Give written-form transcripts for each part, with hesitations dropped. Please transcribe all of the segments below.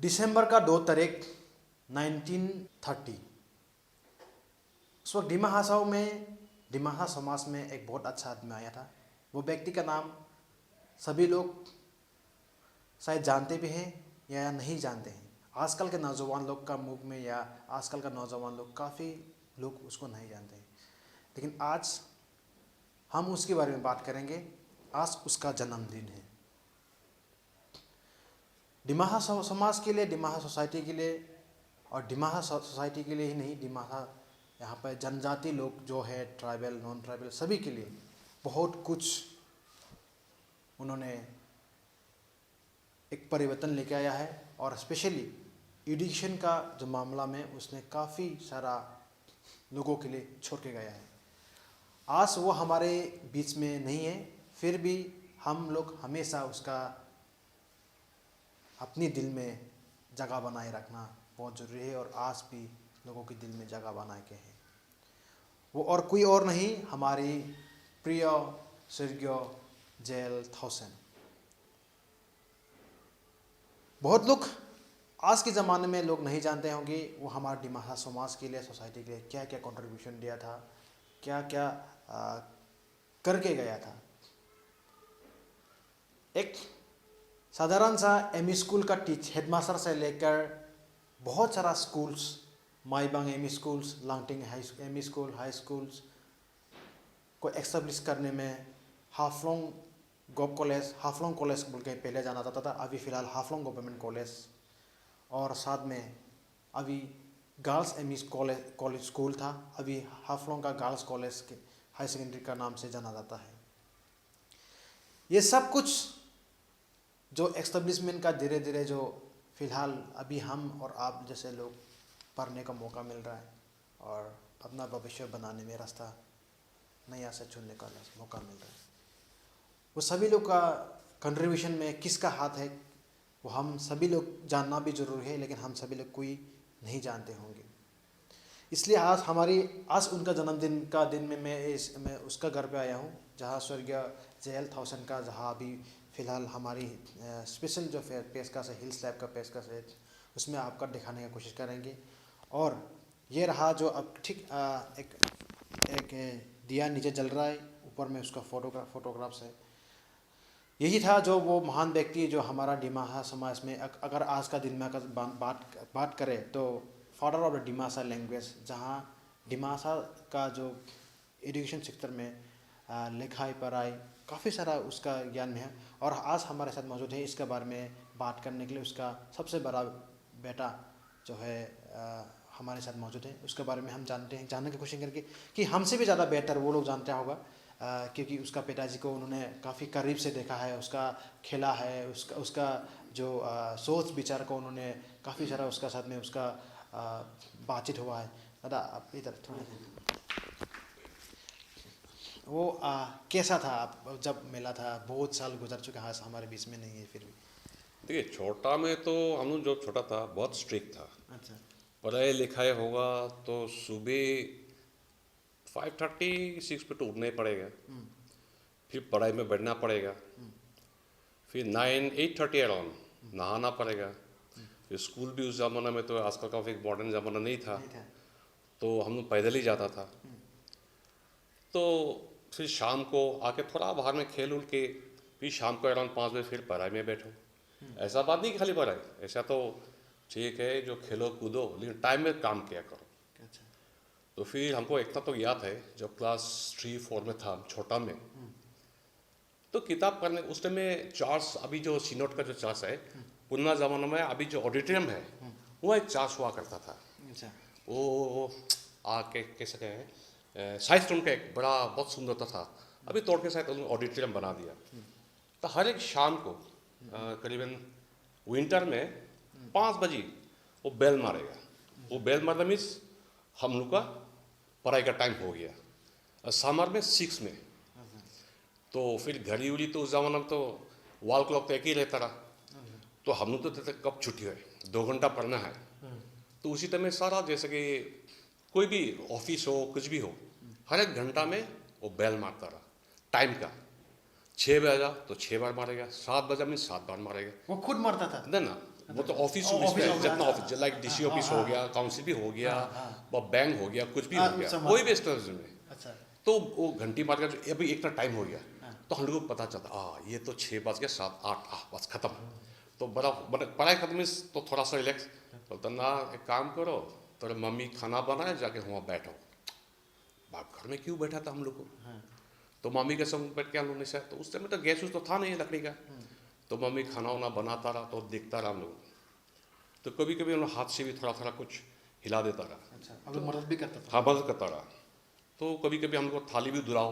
दिसंबर का 2 तारीख 1930, उस वक्त डिमा हासाओ में, डिमा हासा समाज में एक बहुत अच्छा आदमी आया था। वो व्यक्ति का नाम सभी लोग शायद जानते भी हैं या नहीं जानते हैं। आजकल के नौजवान लोग का मुख में या आजकल का नौजवान लोग काफ़ी लोग उसको नहीं जानते हैं, लेकिन आज हम उसके बारे में बात करेंगे। आज उसका जन्मदिन है। डिमासा समाज के लिए, डिमासा सोसाइटी के लिए, और डिमासा सोसाइटी के लिए ही नहीं, डिमासा यहाँ पर जनजाति लोग जो है, ट्राइबल, नॉन ट्राइबल, सभी के लिए बहुत कुछ उन्होंने एक परिवर्तन लेके आया है। और स्पेशली एजुकेशन का जो मामला में उसने काफ़ी सारा लोगों के लिए छोड़ के गया है। आज वो हमारे बीच में नहीं है, फिर भी हम लोग हमेशा उसका अपनी दिल में जगह बनाए रखना बहुत ज़रूरी है, और आज भी लोगों के दिल में जगह बनाए के हैं। वो और कोई और नहीं, हमारी प्रिय स्वर्गीय जेल थाउसेन। बहुत लोग आज के ज़माने में लोग नहीं जानते होंगे वो हमारे डिमासा समाज के लिए, सोसाइटी के लिए क्या क्या कंट्रीब्यूशन दिया था, क्या क्या करके गया था। एक साधारण सा एमई स्कूल का हेडमास्टर से लेकर बहुत सारा schools, Maibang ME schools, Langting ME school, high schools को एक्स्टेब्लिश करने में Haflong gov college, Haflong college बोल के पहले जाना जाता था, अभी फ़िलहाल हाफलोंग गवर्नमेंट कॉलेज, और साथ में अभी गर्ल्स एमई कॉलेज स्कूल था, अभी हाफलोंग का गर्ल्स कॉलेज के हाई सेकेंडरी का नाम से जाना जाता है। ये सब कुछ जो एक्स्टेब्लिशमेंट का धीरे धीरे जो फ़िलहाल अभी हम और आप जैसे लोग पढ़ने का मौका मिल रहा है और अपना भविष्य बनाने में रास्ता नया से चुनने का मौका मिल रहा है, वो सभी लोग का कंट्रीब्यूशन में किसका हाथ है वो हम सभी लोग जानना भी जरूरी है, लेकिन हम सभी लोग कोई नहीं जानते होंगे। इसलिए आज उनका जन्मदिन का दिन में मैं उसका घर पे आया हूँ, जहाँ स्वर्गीय जेल थाउसेन का, जहाँ अभी फ़िलहाल हमारी स्पेशल जो पेशकश है, हिल स्लैब का पेशकश है, उसमें आपका दिखाने की कोशिश करेंगे। और ये रहा जो अब ठीक एक दिया नीचे जल रहा है, ऊपर में उसका फोटोग्राफ्स है। यही था जो वो महान व्यक्ति जो हमारा डिमासा समाज में, अगर आज का दिन में अगर बात करें तो father of the Dimasa language, जहाँ डिमासा का जो एजुकेशन सेक्टर में लिखाई पढ़ाई काफ़ी सारा उसका ज्ञान है, और आज हमारे साथ मौजूद है इसके बारे में बात करने के लिए। उसका सबसे बड़ा बेटा जो है हमारे साथ मौजूद है, उसके बारे में हम जानने की कोशिश करके कि हमसे भी ज़्यादा बेहतर वो लोग जानते होगा, क्योंकि उसका पिताजी को उन्होंने काफ़ी करीब से देखा है, उसका खेला है, उसका जो सोच विचार को उन्होंने काफ़ी सारा उसका साथ में उसका बातचीत हुआ है। दादा आप इधर थोड़ा, वो कैसा था आप जब मिला था? बहुत साल गुजर चुके हैं, हमारे बीच में नहीं है फिर भी। देखिए, छोटा में तो हम लोग जो छोटा था बहुत स्ट्रिक्ट था। अच्छा। पढ़ाई लिखाई होगा तो सुबह 5:30 6 पे तो उठना ही पड़ेगा, फिर पढ़ाई में बैठना पड़ेगा, फिर 8:30 अराउंड नहाना पड़ेगा, फिर स्कूल भी उस ज़माना में तो आजकल का एक मॉडर्न ज़माना नहीं था, तो हम लोग पैदल ही जाता था। तो फिर शाम को आके थोड़ा बाहर में खेल उल के फिर शाम को अराउंड 5 बजे फिर पढ़ाई में बैठो। ऐसा बात नहीं कि खाली पढ़ाई, ऐसा तो ठीक है जो खेलो कूदो, लेकिन टाइम में काम किया करो। अच्छा। तो फिर हमको इतना तो याद है, जब क्लास 3 4 में था छोटा में, तो किताब पढ़ने उस टाइम में चार्ल्स, अभी जो सीनोट का जो चार्ल्स है पुराना ज़माना में, अभी जो ऑडिटोरियम है वो एक चार्ल्स हुआ करता था। अच्छा। वो आके कैसे कहें, साइज रूम का एक बड़ा बहुत सुंदरता था, अभी तोड़ के शायद उन्होंने ऑडिटोरियम बना दिया। तो हर एक शाम को करीबन विंटर में 5 बजे वो बेल मारेगा। वो बेल मारना मीन्स हम लोग का पढ़ाई का टाइम हो गया, और समर में 6 में। तो फिर घड़ी उड़ी तो उस जमाना में तो वॉल क्लॉक तो एक ही रहता रहा, तो हम लोग तो कहते कब छुट्टी है, 2 घंटा पढ़ना है। तो उसी टाइम में सारा, जैसे कि कोई भी ऑफिस हो कुछ भी हो, हर एक घंटा में वो बेल मारता रहा टाइम का। 6 बजा तो 6 बार मारेगा, 7 बजा में 7 बार मारेगा। वो खुद मरता था? ना ना, वो तो ऑफिस जितना ऑफिस लाइक डीसी ऑफिस हो गया, काउंसिल भी हो गया, और बैंक हो गया, कुछ भी हो गया, कोई भी स्टेशन में। अच्छा। तो वो घंटी मार कर अभी इतना टाइम हो गया, तो हम लोगों को पता चलता ये तो 6 बज गया, 7 8 बस खत्म। तो बड़ा पढ़ाई खत्म तो थोड़ा सा रिलैक्स बोलता ना, एक काम करो, तो मम्मी खाना बनाए, जाके वहाँ बैठो। बाप घर में क्यों बैठा था हम लोग को, तो मम्मी के संग बैठ के हम लोग ने शायद, तो उस टाइम में तो गैस तो था नहीं लकड़ी का, तो मम्मी खाना वाना बनाता रहा, तो देखता रहा हम लोग। तो कभी कभी हम लोग हाथ से भी थोड़ा थोड़ा कुछ हिला देता रहा। अच्छा, अब मदद भी करता था। हाँ, मदद करता रहा। तो कभी कभी हम लोग को थाली भी धुलाओ,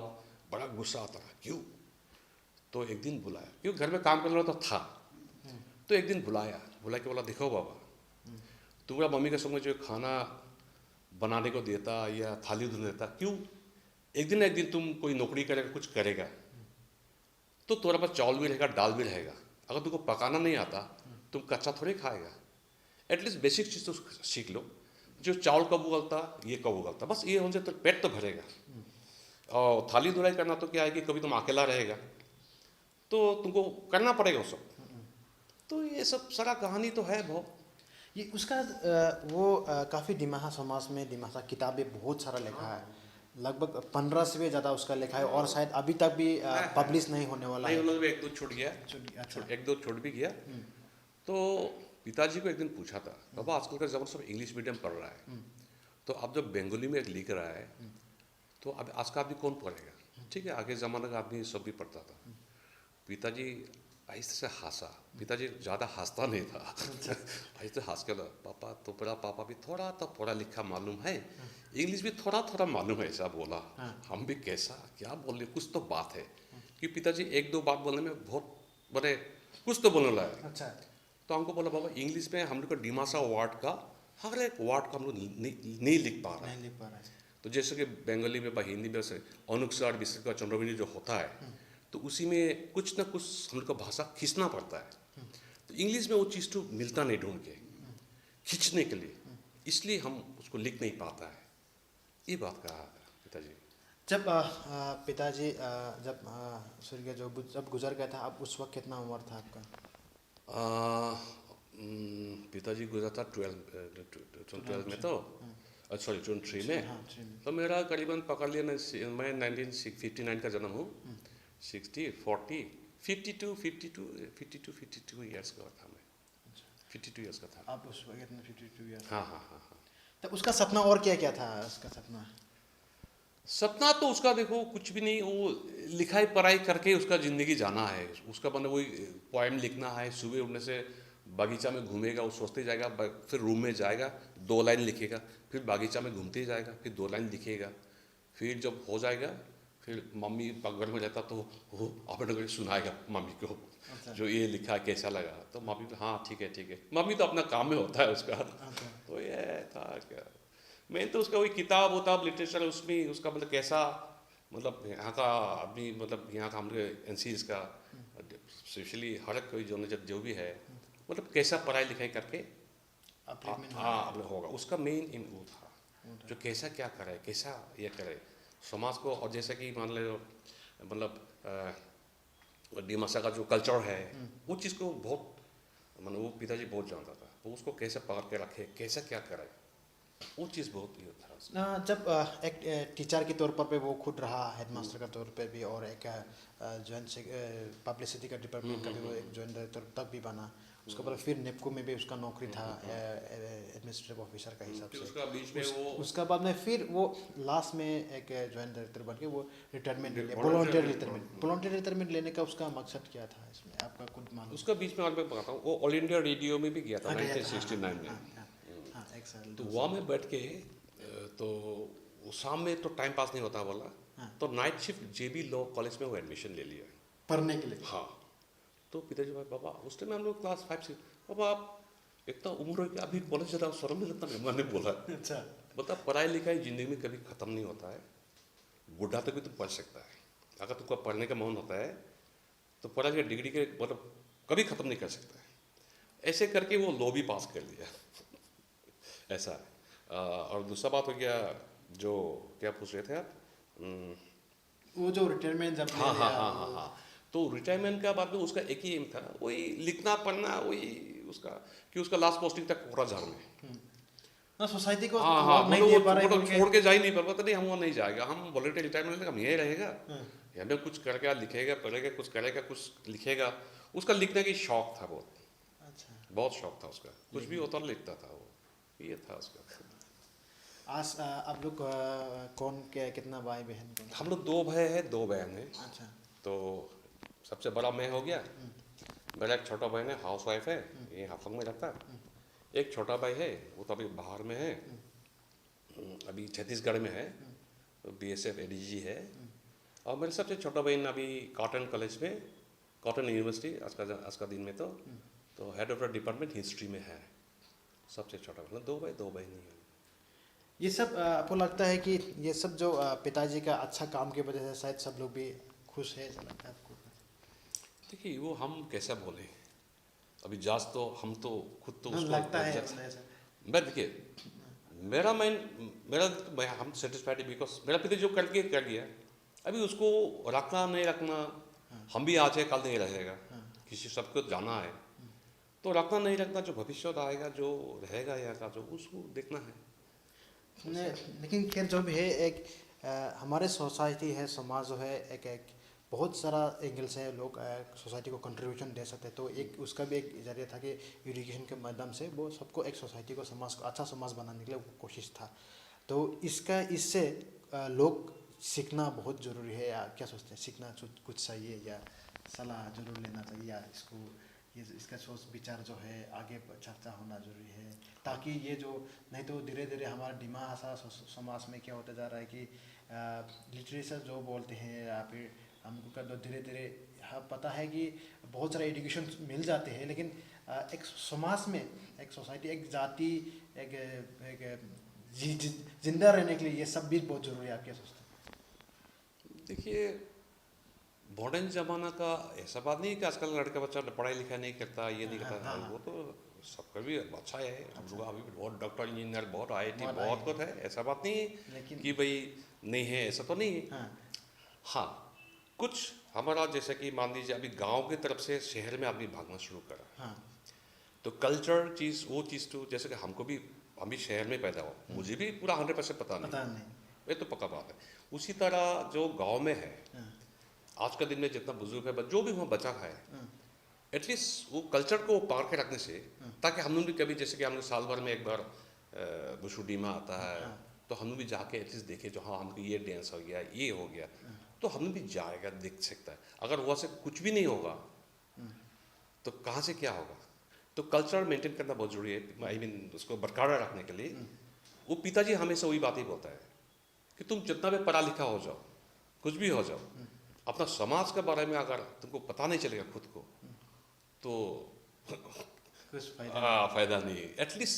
बड़ा गुस्सा आता रहा, क्यों। तो एक दिन बुलाया, क्यों घर में काम करने वाला तो था, तो एक दिन बुला के बोला, देखो बाबा, तुम्हारा मम्मी के संग जो खाना बनाने को देता या थाली धुलने देता, क्यों एक दिन तुम कोई नौकरी करेगा, कुछ करेगा, तो तुम्हारे पास चावल भी रहेगा, दाल भी रहेगा। अगर तुमको पकाना नहीं आता, तुम कच्चा थोड़ी खाएगा। एटलीस्ट बेसिक चीज़ तो सीख लो, जो चावल कब उगलता, ये कब उगलता, बस ये हो जाए तो पेट तो भरेगा। और थाली धुलाई करना तो क्या है कि कभी तुम अकेला रहेगा, तो तुमको करना पड़ेगा वो सब। तो ये सब सारा कहानी तो है बहुत। ये उसका वो काफ़ी दिमाहा समाज में दिमाहा किताबें बहुत सारा लिखा है, लगभग 15 से भी ज़्यादा उसका लिखा है, और शायद अभी तक भी पब्लिश नहीं होने वाला है। नहीं, उन्होंने एक दो छूट गया, अच्छा। एक दो छूट भी गया। तो पिताजी को एक दिन पूछा था, बाबा आजकल का जमाना सब इंग्लिश मीडियम पढ़ रहा है, तो अब जब बंगाली में एक लिख रहा है, तो अब आज का आदमी कौन पढ़ेगा। ठीक है, आगे ज़माने का आदमी सब भी पढ़ता था। पिताजी ऐसे से हंसा, पिताजी ज़्यादा हंसता नहीं था, ऐसे हंस के पापा तो बड़ा, पापा भी थोड़ा तो पढ़ा लिखा मालूम है, इंग्लिश भी थोड़ा थोड़ा मालूम है, ऐसा बोला। हम भी कैसा क्या बोल रहे, कुछ तो बात है कि पिताजी एक दो बात बोलने में बहुत बड़े कुछ तो बोलने लगा। अच्छा। तो हमको बोला, बाबा इंग्लिश में हम लोग का डिमासा वर्ड का हर एक वर्ड को हम लोग नहीं लिख पा रहे हैं। तो जैसे कि बंगाली में, हिंदी में से अनुस्वार विसर्ग का चंद्रबिंदु जो होता है, तो उसी में कुछ ना कुछ हम लोग का भाषा खींचना पड़ता है। तो इंग्लिश में वो चीज़ तो मिलता नहीं ढूंढ के खींचने के लिए, इसलिए हम उसको लिख नहीं पाता है। ये बात कहा पिताजी। जब पिताजी जब स्वर्गीय जब गुजर गया था, अब उस वक्त कितना उम्र था आपका? पिताजी गुजरा था 12 में, तो सॉरी 23 में। हाँ, तो मेरा करीबन पकड़ लिया, मैं 1959 का जन्म हूँ, 60 40 52 ईयर्स का था मैं, 52 ईयर्स का था। आप उस वक्त में 52 ईयर्स? हाँ हाँ हाँ हाँ। तब उसका सपना और क्या क्या था? उसका सपना तो उसका देखो कुछ भी नहीं, वो लिखाई पढ़ाई करके उसका ज़िंदगी जाना है। उसका मतलब वही पोएम लिखना है, सुबह उठने से बागीचा में घूमेगा, वो सोचते जाएगा, फिर रूम में जाएगा, 2 लाइन लिखेगा, फिर बागीचा में घूमते जाएगा, फिर 2 लाइन लिखेगा, फिर जब हो जाएगा, फिर मम्मी घर में रहता तो वो अपने को सुनाएगा मम्मी को। अच्छा। जो ये लिखा कैसा लगा, तो मम्मी हाँ ठीक है, मम्मी तो अपना काम में होता है उसका। अच्छा। तो ये था क्या, मैं तो उसका वही किताब लिटरेचर, उसमें उसका मतलब कैसा, मतलब यहाँ का आदमी, मतलब यहाँ का हम लोग NCs का स्पेशली हर कोई जो भी है, मतलब कैसा पढ़ाई लिखाई करके हाँ होगा, उसका मेन इन वो था, जो कैसा क्या करे, कैसा ये करे समाज को। और जैसा कि मान लो मतलब डिमासा का जो कल्चर है, वो चीज़ को बहुत मतलब वो पिताजी बहुत जानता था, वो उसको कैसे पकड़ के रखे, कैसा क्या करे, वो चीज़ बहुत ही था। जब एक टीचर के तौर पर वो खुद रहा, हेडमास्टर का तौर पे भी, और एक जॉइंट पब्लिसिटी का डिपार्टमेंट का भी वो एक जॉइंट डायरेक्टर तक भी बना। उसके बाद फिर नेपको में भी उसका नौकरी था एडमिनिस्ट्रेटिव ऑफिसर का हिसाब से। उसका बीच में वो उसका बाद में फिर वो लास्ट में एक जॉइंट डायरेक्टर बन के वो रिटायरमेंट ले लिया, वॉलंटियर रिटायरमेंट लेने का उसका मकसद क्या था इसमें, आपका खुद मालूम? उसका बीच में मैं बताता हूँ, वो ऑल इंडिया रेडियो में भी गया था 1969 में। तो वहाँ में बैठ के तो शाम में तो टाइम पास नहीं होता बोला, तो night shift JB law college में वो एडमिशन ले लिया पढ़ने के लिए। हाँ। तो पिताजी भाई, बाबा उस टाइम हम लोग क्लास 5 से, बाबा आप इतना उम्र है कि अभी कॉलेज जाता शर्म नहीं लगता? मैंने बोला अच्छा, बता, पढ़ाई लिखाई ज़िंदगी में कभी ख़त्म नहीं होता है, बुढ़ा तक भी तुम पढ़ सकता है। अगर तुमको पढ़ने का मन होता है तो पढ़ाई की डिग्री के मतलब कभी ख़त्म नहीं कर सकता है। ऐसे करके वो लॉ भी पास कर लिया ऐसा है। और दूसरा बात हो गया, जो क्या पूछ रहे थे आप, वो जो रिटायरमेंट जब हाँ, तो रिटायरमेंट का बाद में उसका एक ही एम था, वही लिखना पढ़ना, वही उसका लास्ट पोस्टिंग तक कोकराझार में। ना सोसाइटी को हाँ हाँ, नहीं दे पा रहे वो बोल के। छोड़ के जा ही नहीं पाता, नहीं हम वो नहीं जाएगा, हम वॉलंटियर रिटायरमेंट हम यही रहेगा, हाँ, हमें कुछ करके लिखेगा, पढ़ेगा, कुछ करेगा, कुछ लिखेगा। उसका लिखने की शौक था, अच्छा। बहुत शौक था उसका, कुछ भी होता लिखता था वो, ये था उसका। आज आप लोग कौन क्या कितना भाई बहन कौन? हम लोग 2 भाई हैं, 2 बहन हैं। अच्छा। तो सबसे बड़ा मैं हो गया, मेरा एक छोटा बहन है, हाउस वाइफ है, ये हाफंग में रहता है। एक छोटा भाई है, वो तो अभी बाहर में है, अभी छत्तीसगढ़ में है, तो BSF ADG है। और मेरे सबसे छोटा बहन अभी कॉटन कॉलेज में, कॉटन यूनिवर्सिटी आज का दिन में तो head of the department history में है, सबसे छोटा बहन। 2 भाई 2 बहन ही है। ये सब आपको लगता है कि ये सब जो पिताजी का अच्छा काम की वजह से शायद सब लोग भी खुश है, ऐसा लगता है आपको? देखिए वो हम कैसा बोले, अभी जास तो हम तो खुद तो उसको लगता है ऐसा। मैं देखिए मेरा हम सेटिस्फाइड बिकॉज मेरा पिता जो करके कर गया, अभी उसको रखना नहीं रखना, हम भी आज है कल नहीं रहेगा, किसी सबको जाना है, तो रखना नहीं रखना जो भविष्य आएगा, जो रहेगा यहाँ का, जो उसको देखना है। लेकिन खैर जो भी है, एक हमारे सोसाइटी है, समाज जो है, एक बहुत सारा एंगल से लोग सोसाइटी को कंट्रीब्यूशन दे सकते हैं। तो एक उसका भी एक जरिया था कि एजुकेशन के माध्यम से वो सबको एक सोसाइटी को, समाज को अच्छा समाज बनाने के लिए वो कोशिश था। तो इससे लोग सीखना बहुत ज़रूरी है, या क्या सोचते हैं? सीखना कुछ चाहिए या सलाह जरूर लेना चाहिए, या इसका सोच विचार जो है आगे चर्चा होना जरूरी है, ताकि ये जो नहीं तो धीरे धीरे हमारा दिमाग ऐसा समाज में क्या होता जा रहा है कि लिटरेचर जो बोलते हैं, या फिर हमको कर दो धीरे धीरे, हाँ पता है कि बहुत सारे एजुकेशन मिल जाते हैं, लेकिन एक समाज में, एक सोसाइटी, एक जाति, एक जिंदा रहने के लिए ये सब भी बहुत ज़रूरी है। आप क्या सोचते हैं? देखिए मॉडर्न ज़माना का ऐसा बात नहीं कि आजकल लड़का बच्चा पढ़ाई लिखाई नहीं करता, ये नहीं करता, वो तो सबका भी अच्छा है। हम लोग अभी बहुत डॉक्टर इंजीनियर, बहुत IIT, बहुत कुछ है, ऐसा बात नहीं है कि भाई नहीं है, ऐसा तो नहीं है। हाँ कुछ हमारा जैसे कि मान लीजिए अभी गांव की तरफ से शहर में आदमी भागना शुरू करा, तो कल्चर चीज़, वो चीज़ तो जैसे कि हमको भी, हम भी शहर में पैदा हो, मुझे भी पूरा 100% पता नहीं, ये तो पक्का बात है। उसी तरह जो गांव में है, आज का दिन में जितना बुजुर्ग है, जो भी वहाँ बचा है, एटलीस्ट वो कल्चर को पार के रखने से, ताकि हम लोग भी कभी, जैसे कि हम लोग साल भर में एक बार बुशुडीमा आता है, तो हम लोग भी जाके एटलीस्ट देखे, जो हाँ हमको ये डांस हो गया, ये हो गया, तो हम लोग भी जाएगा, देख सकता है। अगर वहाँ से कुछ भी नहीं होगा तो कहाँ से क्या होगा? तो कल्चर मेंटेन करना बहुत जरूरी है, आई मीन उसको बरकरार रखने के लिए। वो पिताजी हमेशा वही बात ही बोलता है कि तुम जितना भी पढ़ा लिखा हो जाओ, कुछ भी हो जाओ, अपना समाज के बारे में अगर तुमको पता नहीं चलेगा खुद को, तो कुछ फायदा नहीं। एटलीस्ट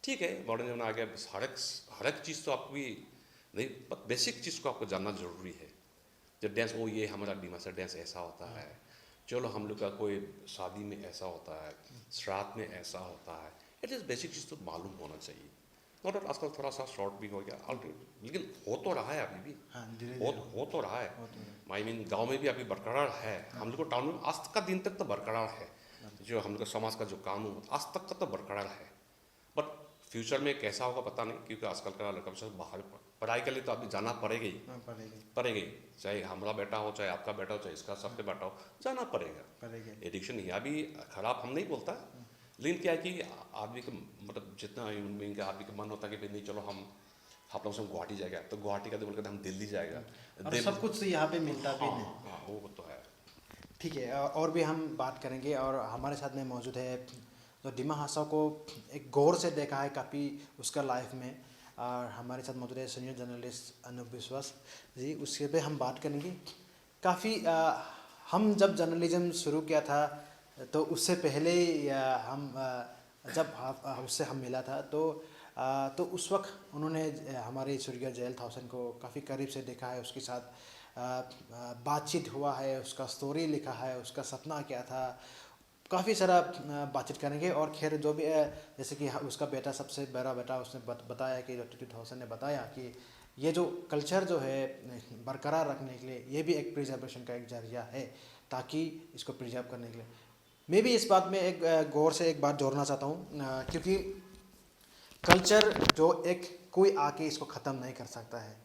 ठीक है मॉडर्न जमाना आ गया, हर एक चीज़ तो आपको भी नहीं, पर बेसिक चीज़ को आपको जानना जरूरी है। जब डांस, वो ये हमारा डिमासा डांस ऐसा होता है, चलो हम लोग का कोई शादी में ऐसा होता है, श्राद्ध में ऐसा होता है, एटलीस्ट बेसिक चीज़ तो मालूम होना चाहिए। नॉट आजकल थोड़ा सा शॉर्ट भी हो गया, लेकिन हो तो रहा है अभी भी, हो तो रहा है। आई मीन गांव में भी अभी बरकरार है, हम लोग को टाउन में आज तक का दिन तक तो बरकरार है, जो हम लोग का समाज का जो कानून आज तक का तो बरकरार है। बट फ्यूचर में कैसा होगा पता नहीं, क्योंकि आजकल का लड़का बच्चा बाहर पढ़ाई के लिए तो अभी जाना पड़ेगा ही, चाहे हमारा बेटा हो, चाहे आपका बेटा हो, चाहे इसका सबके बेटा हो, जाना पड़ेगा। एडिक्शन यहाँ भी खराब हम नहीं बोलता, लेकिन क्या है कि आदमी का मतलब जितना ह्यूमन बीइंग का आदमी का मन होता है कि नहीं चलो हम लोग से गुवाहाटी जाएगा, तो गुवाहाटी का बोल कर हम दिल्ली जाएगा, और सब कुछ यहाँ पे मिलता भी नहीं। हाँ वो तो है। ठीक है, और भी हम बात करेंगे, और हमारे साथ में मौजूद है जो डिमा हासा को एक गौर से देखा है काफ़ी उसका लाइफ में, और हमारे साथ मौजूद है सीनियर जर्नलिस्ट अनूप विश्वास जी, उसके पे हम बात करेंगे। काफ़ी हम जब जर्नलिज्म शुरू किया था, तो उससे पहले हम जब उससे हम मिला था, तो उस वक्त उन्होंने हमारे स्वर्गीय जेल थाउसेंड को काफ़ी करीब से देखा है, उसके साथ बातचीत हुआ है, उसका स्टोरी लिखा है, उसका सपना क्या था, काफ़ी सारा बातचीत करेंगे। और खैर जो भी है, जैसे कि उसका बेटा, सबसे बड़ा बेटा, उसने बताया कि डॉक्टर 2000 ने बताया कि ये जो कल्चर जो है बरकरार रखने के लिए, ये भी एक प्रिजर्वेशन का एक जरिया है, ताकि इसको प्रिजर्व करने के लिए मैं भी इस बात में एक गौर से एक बात जोड़ना चाहता हूँ, क्योंकि कल्चर जो एक कोई आके इसको ख़त्म नहीं कर सकता है।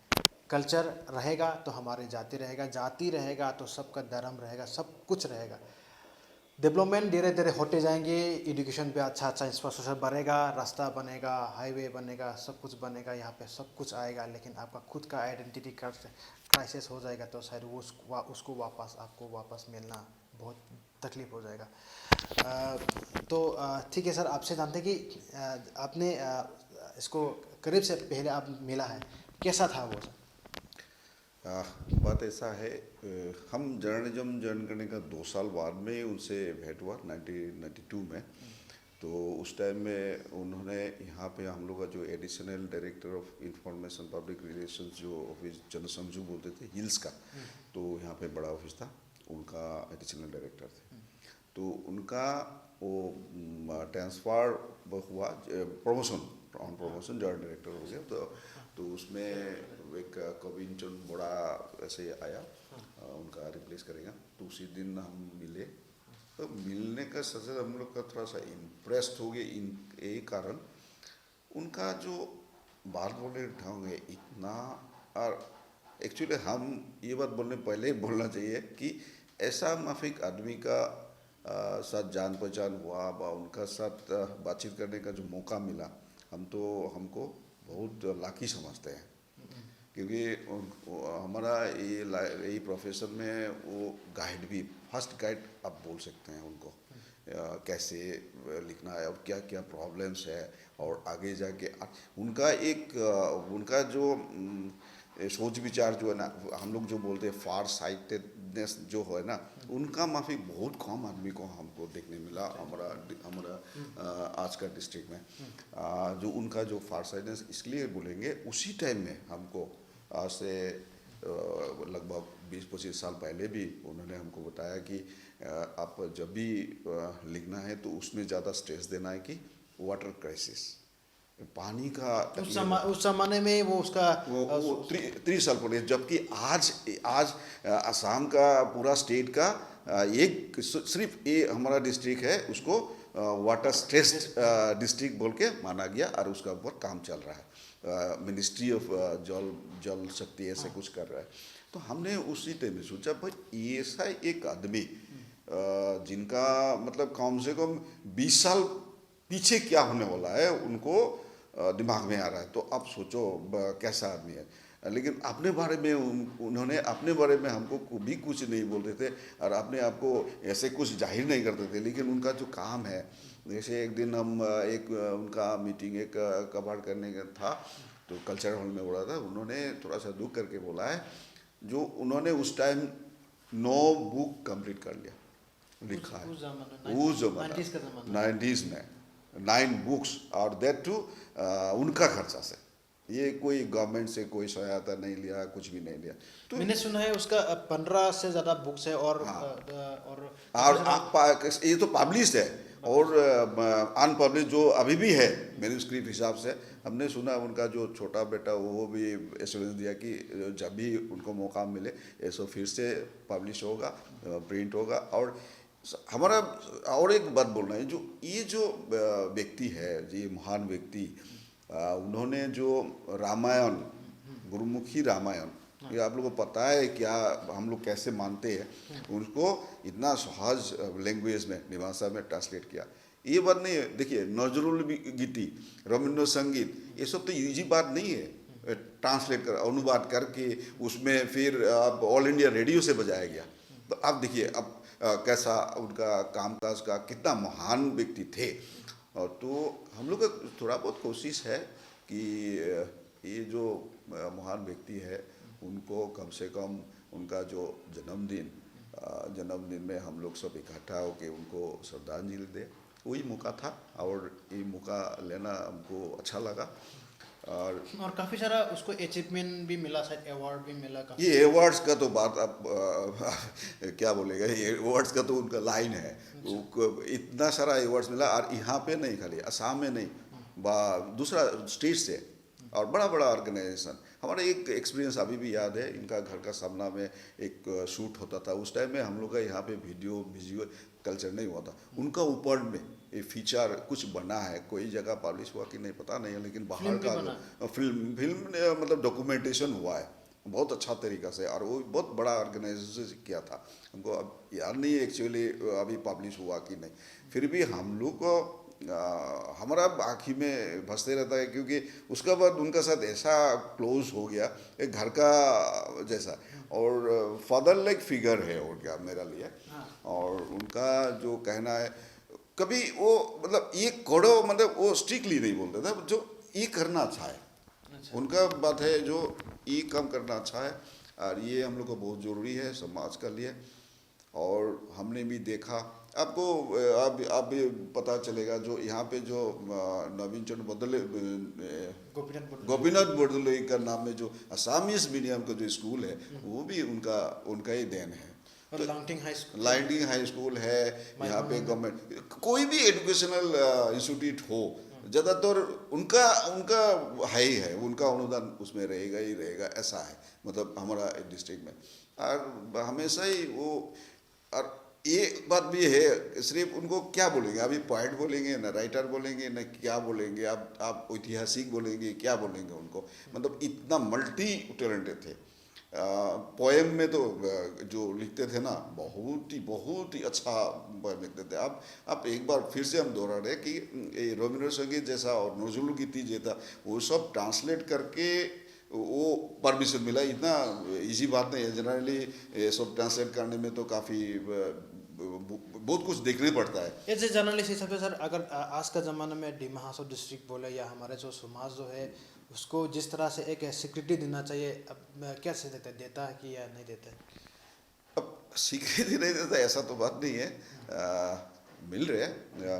कल्चर रहेगा तो हमारे जाति रहेगा, जाति रहेगा तो सबका धर्म रहेगा, सब कुछ रहेगा। डेवलपमेंट धीरे धीरे होते जाएंगे, एजुकेशन पे अच्छा अच्छा इंफ्रास्ट्रक्चर बढ़ेगा, रास्ता बनेगा, हाईवे बनेगा, सब कुछ बनेगा, यहाँ पे सब कुछ आएगा। लेकिन आपका खुद का आइडेंटिटी क्राइसिस हो जाएगा तो शायद वो उसको वापस आपको वापस मिलना बहुत तकलीफ हो जाएगा। ठीक है सर, आपसे जानते हैं कि आपने इसको करीब से पहले आप मिला है, कैसा था वो सर? बात ऐसा है, हम जर्नलिज्म ज्वाइन करने का 2 साल बाद में उनसे भेंट हुआ 1992 में। तो उस टाइम में उन्होंने यहाँ पे हम लोग का जो additional director of information public relations जो ऑफिस जनसंजू बोलते थे हिल्स का, तो यहाँ पे बड़ा ऑफिस था, उनका एडिशनल डायरेक्टर थे। तो उनका वो ट्रांसफ़र हुआ, प्रमोशन जॉइंट डायरेक्टर हो गया। तो उसमें एक कविन चंद बड़ा ऐसे आया, उनका रिप्लेस करेगा। तो उसी दिन हम मिले। तो मिलने का सबसे हम लोग का थोड़ा सा इम्प्रेस्ड हो गए यही कारण, उनका जो बात बोलने ढंग है इतना। और एक्चुअली हम ये बात बोलने पहले ही बोलना चाहिए कि ऐसा माफिक आदमी का साथ जान पहचान हुआ, उनका साथ बातचीत करने का जो मौका मिला, हमको बहुत लाकी समझते हैं। क्योंकि हमारा ये प्रोफेशन में वो गाइड भी, फर्स्ट गाइड आप बोल सकते हैं उनको, कैसे लिखना है और क्या क्या प्रॉब्लम्स है, और आगे जाके उनका जो सोच विचार जो है ना, हम लोग जो बोलते हैं फार साइटेडनेस जो है ना, उनका माफी बहुत कम आदमी को हमको देखने मिला हमारा आज का डिस्ट्रिक्ट में। जो उनका जो फार साइटेडनेस इसलिए बोलेंगे, उसी टाइम में हमको आज से लगभग 20-25 साल पहले भी उन्होंने हमको बताया कि आप जब भी लिखना है तो उसमें ज़्यादा स्ट्रेस देना है कि वाटर क्राइसिस, पानी का। उस जमाने में वो उसका वो 30 साल पहले, जबकि आज असम का पूरा स्टेट का एक सिर्फ ये हमारा डिस्ट्रिक्ट है, उसको वाटर स्ट्रेस्ड डिस्ट्रिक्ट बोल के माना गया, और उसका ऊपर काम चल रहा है। मिनिस्ट्री ऑफ जल शक्ति ऐसे कुछ कर रहा है। तो हमने उसी टाइम में सोचा भाई ऐसा एक आदमी जिनका मतलब कम से कम 20 साल पीछे क्या होने वाला है उनको दिमाग में आ रहा है। तो आप सोचो कैसा आदमी है। लेकिन अपने बारे में उन्होंने अपने बारे में हमको भी कुछ नहीं बोलते थे, और अपने आप को ऐसे कुछ जाहिर नहीं करते थे। लेकिन उनका जो काम है, जैसे एक दिन हम उनका मीटिंग एक कवर करने का था, तो कल्चर हॉल में हो रहा था। उन्होंने थोड़ा सा दुख करके बोला है, जो उन्होंने उस टाइम 9 बुक कंप्लीट कर लिया, लिखा है उस जमाना 90s में 9 बुक्स, और दैट टू उनका खर्चा से। ये कोई गवर्नमेंट से कोई सहायता नहीं लिया, कुछ भी नहीं लिया। तो मैंने सुना है उसका 15 से ज़्यादा बुक्स है, और ये तो पब्लिश है, और अनपब्लिश जो अभी भी है मैन्युस्क्रिप्ट हिसाब से। हमने सुना उनका जो छोटा बेटा वो भी एश्योरेंस दिया कि जब भी उनको मौका मिले ऐसा फिर से पब्लिश होगा, प्रिंट होगा। और हमारा और एक बात बोलना है, ये जो व्यक्ति है, ये महान व्यक्ति, उन्होंने जो रामायण, गुरुमुखी रामायण, ये आप लोगों को पता है क्या, हम लोग कैसे मानते हैं, उनको इतना सहज लैंग्वेज में निभाषा में ट्रांसलेट किया। ये बात नहीं है, देखिए नजरुल गीति, रविंद्र संगीत, ये सब तो इजी बात नहीं है। ट्रांसलेट कर, अनुवाद करके उसमें फिर अब ऑल इंडिया रेडियो से बजाया गया। तो आप देखिए अब कैसा उनका कामकाज का कितना महान व्यक्ति थे। और तो हम लोग का थोड़ा बहुत कोशिश है कि ये जो महान व्यक्ति है उनको कम से कम उनका जो जन्मदिन में हम लोग सब इकट्ठा होकर उनको श्रद्धांजलि दें। वही मौका था, और ये मौका लेना हमको अच्छा लगा। और काफ़ी सारा उसको अचीवमेंट भी मिला, शायद अवार्ड भी मिला। ये अवार्ड्स का तो बात अब क्या बोलेगा, ये अवार्ड्स का तो उनका लाइन है। इतना सारा अवार्ड्स मिला, और यहाँ पे नहीं, खाली असम में नहीं, दूसरा स्टेट से, और बड़ा बड़ा ऑर्गेनाइजेशन। हमारा एक एक्सपीरियंस अभी भी याद है, इनका घर का सामना में एक शूट होता था। उस टाइम में हम लोग का यहाँ पे वीडियो कल्चर नहीं हुआ था। उनका ऊपर में ये फीचर कुछ बना है, कोई जगह पब्लिश हुआ कि नहीं पता नहीं है, लेकिन बाहर फिल्म भी का बना जो फिल्म ने मतलब डॉक्यूमेंटेशन हुआ है बहुत अच्छा तरीका से, और वो बहुत बड़ा ऑर्गेनाइजेशन से किया था। हमको अब याद नहीं एक्चुअली अभी पब्लिश हुआ कि नहीं, फिर भी हम लोग को हमारा आँखी में भसते रहता है, क्योंकि उसका बाद उनका साथ ऐसा क्लोज हो गया, एक घर का जैसा, और फादर लाइक फिगर है उनका मेरा लिए। और उनका जो कहना है, कभी वो मतलब ये कड़ो मतलब वो स्ट्रिक्टली नहीं बोलते थे, जो ये करना अच्छा है, उनका बात है जो ये काम करना अच्छा है, और ये हम लोग को बहुत ज़रूरी है समाज के लिए। और हमने भी देखा, आपको आप भी पता चलेगा, जो यहाँ पे जो नवीन चंद्र बदले गोपीनाथ बरदलोई का नाम में जो असामीज मीडियम का जो स्कूल है, वो भी उनका ही देन है। और लाइटिंग हाई स्कूल है यहाँ पे। गवर्नमेंट कोई भी एजुकेशनल इंस्टीट्यूट हो, ज़्यादातर उनका उनका है ही है, उनका अनुदान उसमें रहेगा ही रहेगा, ऐसा है मतलब हमारा डिस्ट्रिक्ट में। और हमेशा ही वो, और ये बात भी है, सिर्फ उनको क्या बोलेंगे अभी, पोएट बोलेंगे ना, राइटर बोलेंगे ना, क्या बोलेंगे आप ऐतिहासिक बोलेंगे, क्या बोलेंगे उनको, मतलब इतना मल्टी टैलेंटेड थे। पोएम में तो जो लिखते थे ना, बहुत ही अच्छा पोएम लिखते थे। आप एक बार फिर से हम दोहरा रहे कि ये रविंद्र संगीत जैसा और नजरुल गीति जैसा वो सब ट्रांसलेट करके वो परमिशन मिला, इतना इजी बात नहीं है। जनरली ये सब ट्रांसलेट करने में तो काफ़ी बहुत कुछ देखने पड़ता है। एज ए जर्नलिस्ट हिसाब से सर, अगर आज का ज़माना में डिमा हासाओ डिस्ट्रिक्ट बोले या हमारे जो समाज जो है उसको जिस तरह से एक स्वीकृति देना चाहिए, अब क्या से देता है कि या नहीं देता है? अब स्वीकृति नहीं देता ऐसा तो बात नहीं है, मिल रहे हैं,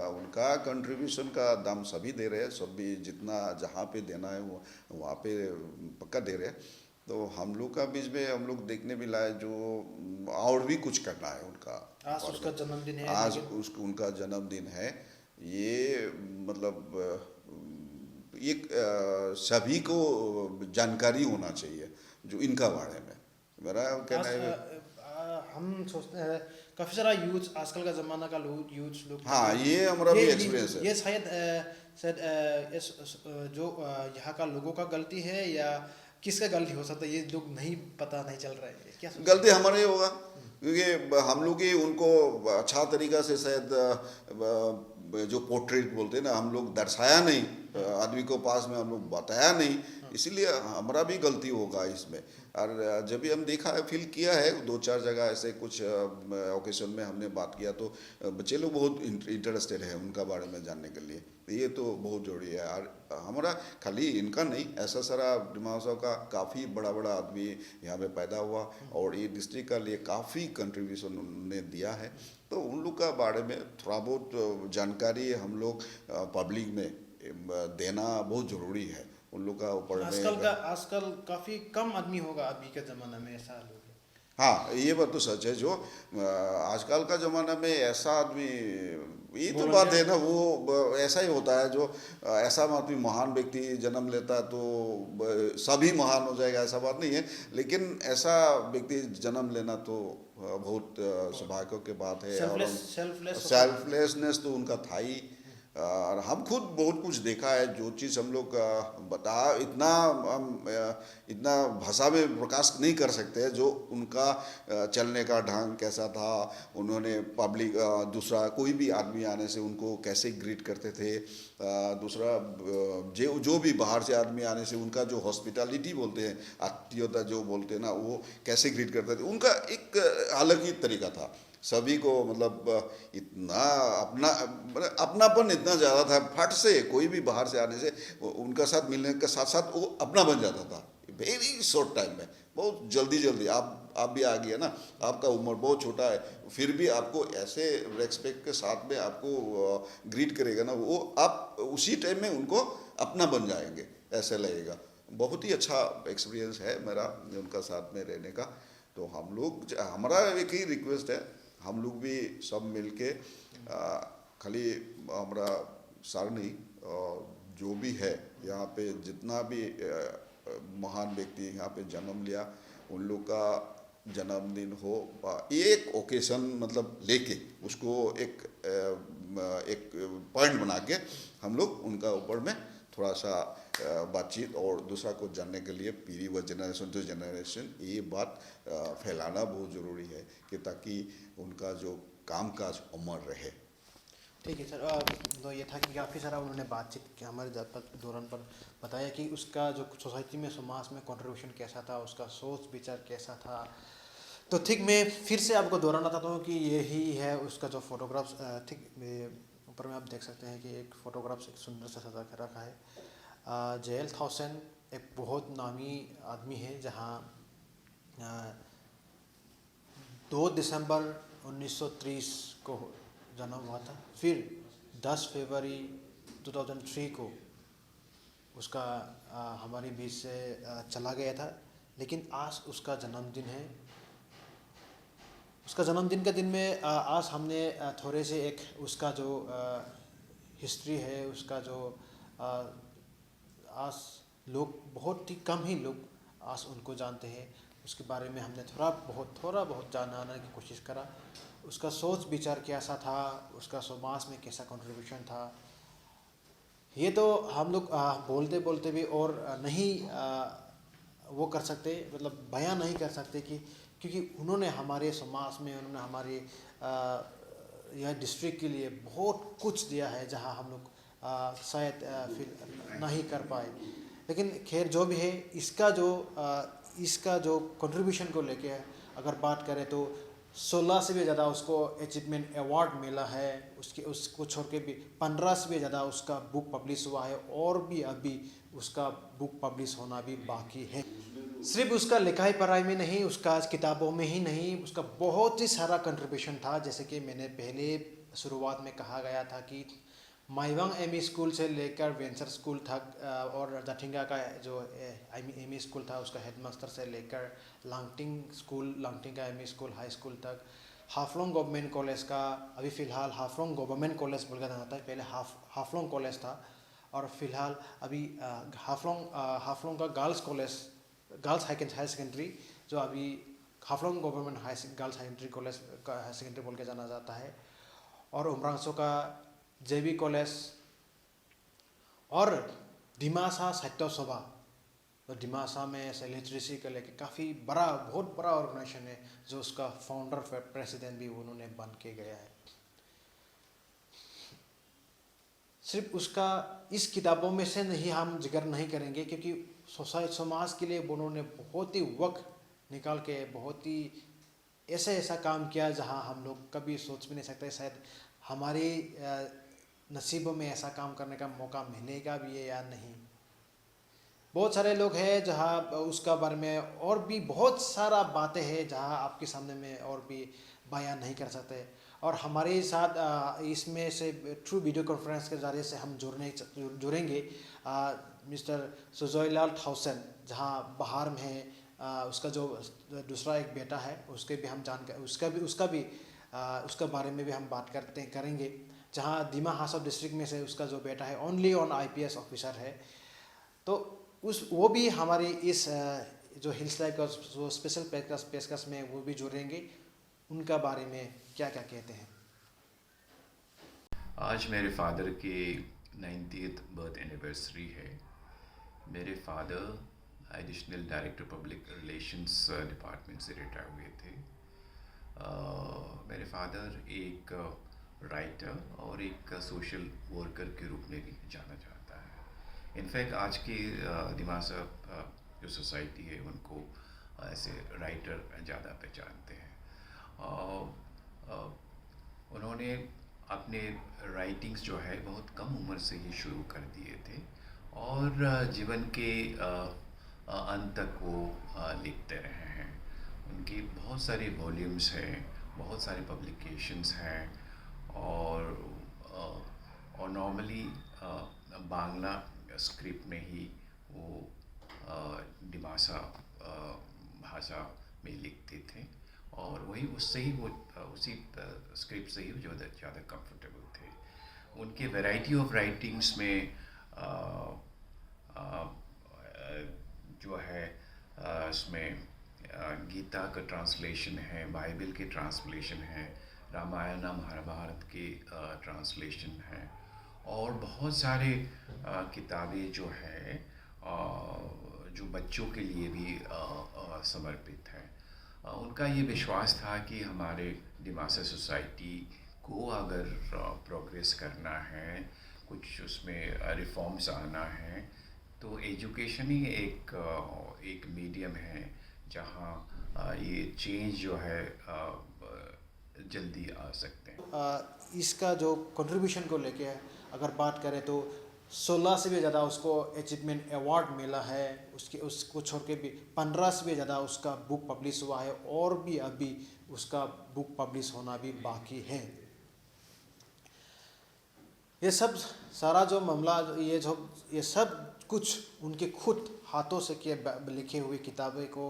उनका कंट्रीब्यूशन का दाम सभी दे रहे हैं, सभी जितना जहाँ पे देना है वो वहाँ पे पक्का दे रहे हैं। तो हम लोग का बीच में हम लोग देखने भी लाए, जो और भी कुछ करना है उनका। आज उसका जन्मदिन है, आज उनका जन्मदिन है, ये मतलब एक सभी को जानकारी होना चाहिए जो इनका बारे में, मेरा कहना है। हम सोचते हैं काफ़ी सारा यूथ आजकल का ज़माना का यूथ लोग, हाँ ये हमारा भी एक्सपीरियंस है। ये शायद जो यहाँ का लोगों का गलती है या किसका गलती हो सकता है, ये लोग नहीं पता नहीं चल रहा है, क्या गलती हमारा ही होगा, क्योंकि हम लोग ही उनको अच्छा तरीका से शायद जो पोर्ट्रेट बोलते हैं ना, हम लोग दर्शाया नहीं, आदमी को पास में हम लोग बताया नहीं, इसीलिए हमारा भी गलती होगा इसमें। और जब भी हम देखा है, फील किया है, 2-4 जगह ऐसे कुछ ओकेशन में हमने बात किया, तो बच्चे लोग बहुत इंटरेस्टेड है उनका बारे में जानने के लिए। ये तो बहुत जरूरी है। और हमारा खाली इनका नहीं, ऐसा सारा डिमा हासाओ का काफ़ी बड़ा बड़ा आदमी यहाँ पे पैदा हुआ, और ये डिस्ट्रिक्ट का लिए काफ़ी कंट्रीब्यूशन उन्होंने दिया है। तो उन लोग का बारे में थोड़ा बहुत जानकारी हम लोग पब्लिक में देना बहुत ज़रूरी है। उन लोग का ऊपर में आजकल काफ़ी कम आदमी होगा अभी के ज़माना में ऐसा लोग। हाँ ये बात तो सच है, जो आजकल का ज़माना में ऐसा आदमी, ये तो बात है ना, वो ऐसा ही होता है, जो ऐसा आदमी महान व्यक्ति जन्म लेता है तो सभी महान हो जाएगा, ऐसा बात नहीं है। लेकिन ऐसा व्यक्ति जन्म लेना तो बहुत सौभाग्य की बात है। और सेल्फलेसनेस तो उनका था ही। और हम खुद बहुत कुछ देखा है, जो चीज़ हम लोग इतना भाषा में प्रकाश नहीं कर सकते हैं, जो उनका चलने का ढंग कैसा था, उन्होंने पब्लिक दूसरा कोई भी आदमी आने से उनको कैसे ग्रीट करते थे, दूसरा जो भी बाहर से आदमी आने से उनका जो हॉस्पिटैलिटी बोलते हैं, आतिथ्यता जो बोलते हैं ना, वो कैसे ग्रीट करते थे, उनका एक अलग ही तरीका था। सभी को मतलब इतना अपनापन इतना ज़्यादा था, फट से कोई भी बाहर से आने से उनका साथ मिलने के साथ साथ वो अपना बन जाता था वेरी शॉर्ट टाइम में, बहुत जल्दी। आप भी आ गए ना, आपका उम्र बहुत छोटा है, फिर भी आपको ऐसे रेस्पेक्ट के साथ में आपको ग्रीट करेगा ना, वो आप उसी टाइम में उनको अपना बन जाएंगे, ऐसे लगेगा। बहुत ही अच्छा एक्सपीरियंस है मेरा उनका साथ में रहने का। तो हम लोग, हमारा एक ही रिक्वेस्ट है, हम लोग भी सब मिलके खाली हमारा सर नहीं, जो भी है यहाँ पे जितना भी महान व्यक्ति यहाँ पे जन्म लिया, उन लोग का जन्मदिन हो, एक ओकेशन मतलब लेके उसको एक पॉइंट बना के हम लोग उनका ऊपर में थोड़ा सा बातचीत और दूसरा को जानने के लिए पीढ़ी व जनरेशन टू जनरेशन ये बात फैलाना बहुत ज़रूरी है कि ताकि उनका जो काम काज अमर रहे। ठीक है सर, तो ये था कि काफ़ी सारा उन्होंने बातचीत की हमारे दौरान पर बताया कि उसका जो सोसाइटी में समाज में कंट्रीब्यूशन कैसा था, उसका सोच विचार कैसा था। तो ठीक मैं फिर से आपको दोहराना चाहता हूँ कि यही है उसका जो फोटोग्राफ्स, ठीक ऊपर में आप देख सकते हैं कि एक फ़ोटोग्राफ्स एक सुंदर सा सजा कर रखा है। जेएल थाउसेन एक बहुत नामी आदमी है, जहाँ 2 दिसंबर 1930 को जन्म हुआ था। फिर 10 फरवरी 2003 को उसका हमारे बीच से चला गया था। लेकिन आज उसका जन्मदिन है। उसका जन्मदिन के दिन में आज हमने थोड़े से एक उसका जो हिस्ट्री है, उसका जो आज लोग बहुत ही कम ही लोग आज उनको जानते हैं, उसके बारे में हमने थोड़ा बहुत जानने की कोशिश करा। उसका सोच विचार कैसा था, उसका समाज में कैसा कंट्रीब्यूशन था, ये तो हम लोग बोलते बोलते भी और नहीं वो कर सकते, मतलब बयां नहीं कर सकते कि क्योंकि उन्होंने हमारे समाज में, उन्होंने हमारे यह डिस्ट्रिक्ट के लिए बहुत कुछ दिया है, जहां हम लोग शायद फिर नहीं कर पाए। लेकिन खैर जो भी है, इसका जो कंट्रीब्यूशन को लेके अगर बात करें तो 16 से भी ज़्यादा उसको अचीवमेंट अवार्ड मिला है। उसको छोड़ के भी 15 से भी ज़्यादा उसका बुक पब्लिश हुआ है, और भी अभी उसका बुक पब्लिश होना भी बाकी है। सिर्फ उसका लिखाई पढ़ाई में नहीं, उसका किताबों में ही नहीं, उसका बहुत ही सारा कंट्रीब्यूशन था। जैसे कि मैंने पहले शुरुआत में कहा गया था कि माइवांग एमई स्कूल से लेकर वेंचर स्कूल तक, और जाठिंगा का जो एमई स्कूल था उसका हेडमास्टर से लेकर लांगटिंग का एमई स्कूल हाई स्कूल तक, हाफलोंग गवर्नमेंट कॉलेज का, अभी फ़िलहाल हाफलोंग गवर्नमेंट कॉलेज बोल कर जाता है, पहले हाफलोंग कॉलेज था, और फिलहाल अभी हाफलोंग का गर्ल्स हाई सेकेंडरी, जो अभी Haflong government girls high college का हाई सेकेंडरी बोल के जाना जाता है, और उमरांसो का जेबी कॉलेज, और डिमासा साहित्य सभा, तो डिमासा में लिटरेसी को लेकर काफ़ी बहुत बड़ा ऑर्गेनाइजेशन है, जो उसका फाउंडर प्रेसिडेंट भी उन्होंने बन के गया है। सिर्फ उसका इस किताबों में से नहीं हम जिक्र नहीं करेंगे, क्योंकि समाज के लिए उन्होंने बहुत ही वक्त निकाल के बहुत ही ऐसा काम किया जहां हम लोग कभी सोच भी नहीं सकते शायद हमारे नसीबों में ऐसा काम करने का मौका मिलेगा भी है या नहीं। बहुत सारे लोग हैं जहां उसका बारे में और भी बहुत सारा बातें हैं जहां आपके सामने में और भी बयान नहीं कर सकते। और हमारे साथ इसमें से थ्रू वीडियो कॉन्फ्रेंस के ज़रिए से हम जुड़ेंगे मिस्टर सुजोयलाल थाउसेन, जहां बाहर में है। उसका जो दूसरा एक बेटा है, उसके भी हम उसका बारे में भी हम बात करेंगे, जहां दिमा हासब डिस्ट्रिक्ट में से उसका जो बेटा है ओनली ऑन आईपीएस ऑफिसर है। तो वो भी हमारी इस जो हिल्स लाइफ का जो स्पेशल पेशकश में वो भी जुड़ेंगे, उनका बारे में क्या क्या कहते हैं। आज मेरे फादर की 90th बर्थ एनिवर्सरी है। मेरे father additional director public relations department से रिटायर हुए थे। मेरे फादर एक राइटर और एक सोशल वर्कर के रूप में भी जाना जाता है। इनफैक्ट आज की दिमासा जो सोसाइटी है उनको ऐसे राइटर ज़्यादा पहचानते हैं। उन्होंने अपने राइटिंग्स जो है बहुत कम उम्र से ही शुरू कर दिए थे, और जीवन के अंत तक वो लिखते रहे हैं। उनकी बहुत सारी वॉल्यूम्स हैं, बहुत सारे पब्लिकेशंस हैं, और नॉर्मली बांग्ला स्क्रिप्ट में ही वो डिमासा भाषा में लिखते थे, और वही उससे ही वो उसी स्क्रिप्ट से ही ज़्यादा कंफर्टेबल थे। उनके वैरायटी ऑफ राइटिंग्स में जो है इसमें गीता का ट्रांसलेशन है, बाइबल के ट्रांसलेशन है, रामायण महाभारत के ट्रांसलेशन है, और बहुत सारे किताबें जो है जो बच्चों के लिए भी समर्पित है। उनका ये विश्वास था कि हमारे डिमासा सोसाइटी को अगर प्रोग्रेस करना है, कुछ उसमें रिफॉर्म्स आना है, तो एजुकेशन ही एक मीडियम है जहाँ ये चेंज जो है जल्दी आ सकते हैं। इसका जो कंट्रीब्यूशन को लेके अगर बात करें तो 16 से भी ज़्यादा उसको अचीवमेंट अवार्ड मिला है। उसको छोड़ के भी 15 से भी ज़्यादा उसका बुक पब्लिश हुआ है, और भी अभी उसका बुक पब्लिश होना भी बाकी है। ये सब सारा जो मामला, ये सब कुछ उनके खुद हाथों से लिखे हुए किताबें को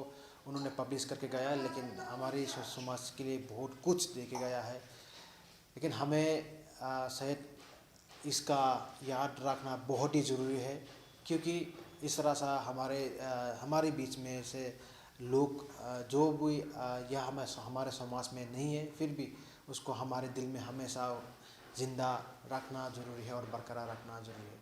उन्होंने पब्लिश करके गया, लेकिन हमारी समाज के लिए बहुत कुछ दे के गया है। लेकिन हमें शायद इसका याद रखना बहुत ही ज़रूरी है, क्योंकि इस तरह सा हमारे बीच में से लोग जो भी यह हमारे समाज में नहीं है, फिर भी उसको हमारे दिल में हमेशा ज़िंदा रखना ज़रूरी है और बरकरार रखना ज़रूरी है।